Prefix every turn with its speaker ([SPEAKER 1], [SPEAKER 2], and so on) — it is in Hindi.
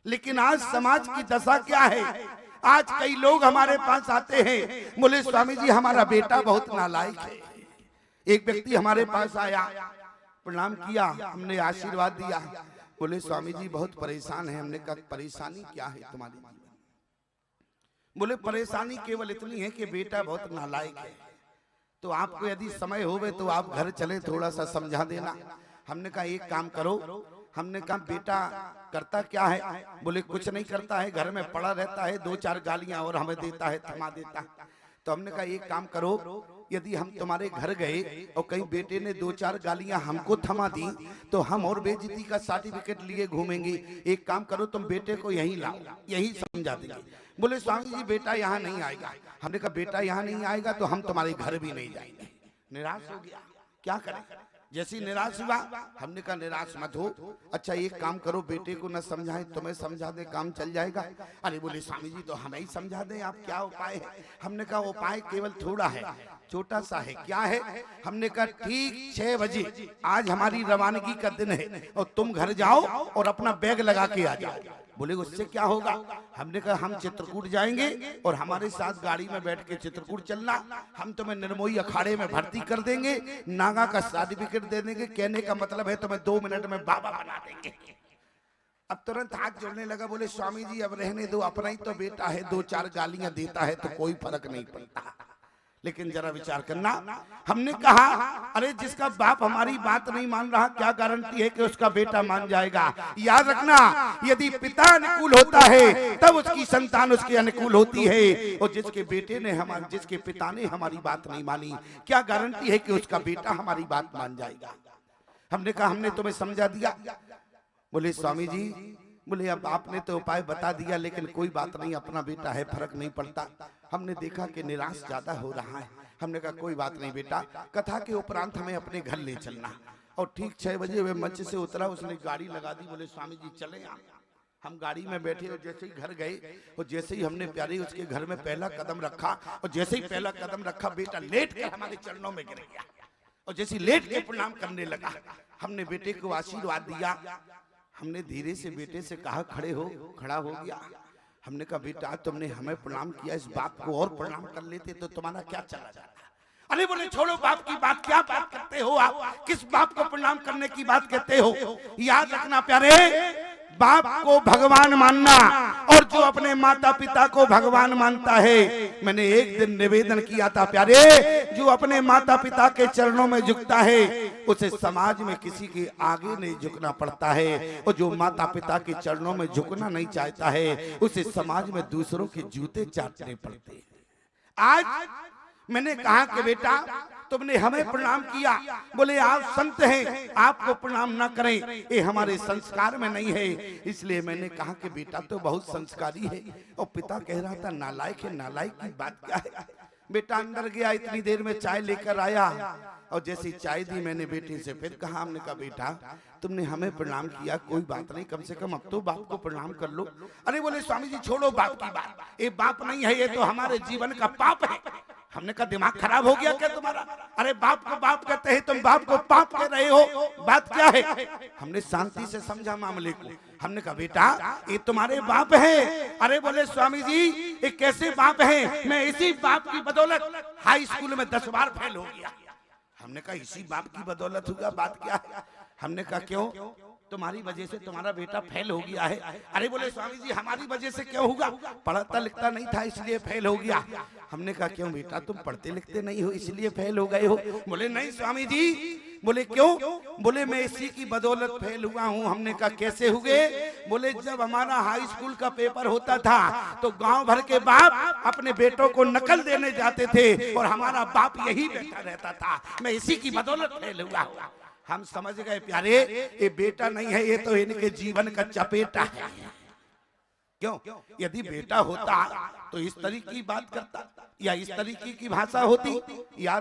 [SPEAKER 1] लेकिन आज समाज की दशा क्या है? आज कई लोग हमारे पास आते हैं, बोले स्वामी जी हमारा बेटा बहुत नालायक है। एक व्यक्ति हमारे पास आया, प्रणाम किया, हमने आशीर्वाद दिया, बोले स्वामी जी बहुत परेशान है। हमने कहा परेशानी क्या है तुम्हारी जीवन? बोले परेशानी केवल इतनी है कि बेटा बहुत नालायक है, तो आपको यदि समय होवे तो आप घर चले, थोड़ा सा समझा देना। हमने कहा एक काम करो। हमने कहा बेटा करता क्या है? बोले कुछ नहीं करता है, घर में पड़ा रहता है, दो चार गालियां और हमें देता है, थमा देता है। तो हमने कहा एक काम करो, यदि हम तुम्हारे घर गए और कहीं बेटे ने दो चार गालियां हमको थमा दी तो हम और बेइज्जती का सर्टिफिकेट लिए घूमेंगे। एक काम करो तुम बेटे को यहीं लाओ, यहीं समझा देंगे। बोले स्वामी जी बेटा यहाँ नहीं आएगा। हमने कहा बेटा यहाँ नहीं आएगा तो हम तुम्हारे घर भी नहीं जाएंगे। निराश हो गया, क्या करें? जैसी निराश हुआ, हमने कहा निराश मत हो, अच्छा एक काम करो, बेटे को न समझाएं, तुम्हें समझा दे, काम चल जाएगा। अरे बोले स्वामी जी तो हमें ही समझा दें, आप क्या उपाय है? हमने कहा उपाय केवल थोड़ा है, छोटा सा है। क्या है? हमने कहा ठीक 6 बजे आज हमारी रवानगी का दिन है और तुम घर जाओ और अपना बैग लगा के आ जाओ। बोले उससे क्या होगा? हमने कहा हम चित्रकूट जाएंगे और हमारे साथ गाड़ी में बैठ के चित्रकूट चलना, हम तुम्हें निर्मोही अखाड़े में भर्ती कर देंगे, नागा का सर्टिफिकेट दे देंगे। कहने का मतलब है तुम्हें 2 मिनट में बाबा बना देंगे। अब तुरंत हाथ जोड़ने लगा, बोले स्वामी जी अब रहने दो, अपना ही तो बेटा है, 2-4 गालियां देता है तो कोई फर्क नहीं पड़ता। लेकिन जरा विचार करना। हमने कहा अरे जिसका बाप हमारी बात नहीं मान रहा, क्या गारंटी है कि उसका बेटा मान जाएगा? याद रखना, यदि पिता अनुकूल होता है तब उसकी संतान उसके अनुकूल होती है, और जिसके पिता ने हमारी बात नहीं मानी, क्या गारंटी है कि उसका बेटा हमारी बात मान जाएगा? हमने कहा हमने तुम्हें समझा दिया। बोले स्वामी जी, बोले अब आपने तो उपाय बता दिया लेकिन कोई बात नहीं, अपना बेटा है, फर्क नहीं पड़ता। हमने देखा कि निराश ज्यादा हो रहा है। हमने कहा कोई बात नहीं बेटा, कथा के उपरांत हमें अपने घर ले चलना। और ठीक 6 बजे वे मंच से उतरा, उसने गाड़ी लगा दी। बोले स्वामी जी चले आप। हम गाड़ी में बैठे और जैसे ही घर गए और जैसे ही हमने प्यारे उसके घर में पहला कदम रखा, और जैसे ही पहला कदम रखा बेटा लेट कर हमारे चरणों में गिर गया, और जैसे लेट के प्रणाम करने लगा। हमने बेटे को आशीर्वाद दिया। हमने धीरे से बेटे से कहा खड़े हो, खड़ा हो गया। हमने कहा बेटा तुमने हमें प्रणाम किया, इस बाप को और प्रणाम कर लेते तो तुम्हारा क्या चला जाता? अरे बोले छोड़ो बाप की बात, क्या बात करते हो आप? किस बाप को प्रणाम करने की बात कहते हो? याद रखना प्यारे, बाप को भगवान मानना और जो अपने माता पिता को भगवान मानता है, मैंने एक दिन निवेदन किया था प्यारे, जो अपने माता पिता के चरणों में झुकता है उसे समाज में किसी के आगे नहीं झुकना पड़ता है, और जो माता पिता के चरणों में झुकना नहीं चाहता है उसे समाज में दूसरों के जूते चाटने पड़ते हैं। आज मैंने कहा कि बेटा तुमने हमें प्रणाम किया, बोले आप संत हैं, आपको प्रणाम ना करें, ये हमारे संस्कार में नहीं है। इसलिए मैंने कहा कि बेटा तो बहुत संस्कारी है। और पिता कह रहा था नालायक है, नालायक की बात क्या है? बेटा अंदर गया, इतनी देर में चाय लेकर आया, और जैसी चाय दी मैंने बेटे से फिर कहा, हमने कहा बेटा तुमने हमें प्रणाम किया, कोई बात नहीं, कम से कम अब तो बाप को प्रणाम कर लो। अरे बोले स्वामी जी छोड़ो बाप की बात, ये बाप नहीं है, ये तो हमारे जीवन का पाप है। हमने कहा दिमाग खराब हो गया क्या तुम्हारा? अरे बाप को बाप कहते हैं, तुम बाप को पाप कह रहे हो, बात क्या है? हमने शांति से समझा मामले को। हमने कहा बेटा ये तुम्हारे बाप हैं। अरे बोले स्वामी जी ये कैसे बाप हैं? मैं इसी बाप की बदौलत हाई स्कूल में 10 बार फेल हो गया। हमने कहा इसी बाप की बदौलत होगा, बात क्या है? हमने कहा क्यों? तुम्हारी वजह से तुम्हारा बेटा फेल हो गया है। अरे बोले स्वामी जी हमारी वजह से क्यों होगा? पढ़ता लिखता नहीं था इसलिए फेल हो गया। हमने कहा क्यों बेटा तुम पढ़ते लिखते नहीं हो इसलिए फेल हो गए हो? बोले नहीं स्वामी जी। बोले क्यों? बोले मैं इसी की बदौलत फेल हुआ हूँ। हमने कहा कैसे हुए? बोले जब हमारा हाई स्कूल का पेपर होता था तो गांव भर के बाप अपने बेटों को नकल देने जाते थे और हमारा बाप यही बैठा रहता था, मैं इसी की बदौलत फेल हुआ। हम समझ गए प्यारे ये बेटा नहीं है, ये तो इनके जीवन का चपेटा है। क्यों? यदि बेटा होता तो इस तरीके की बात करता या इस तरीके की भाषा होती। याद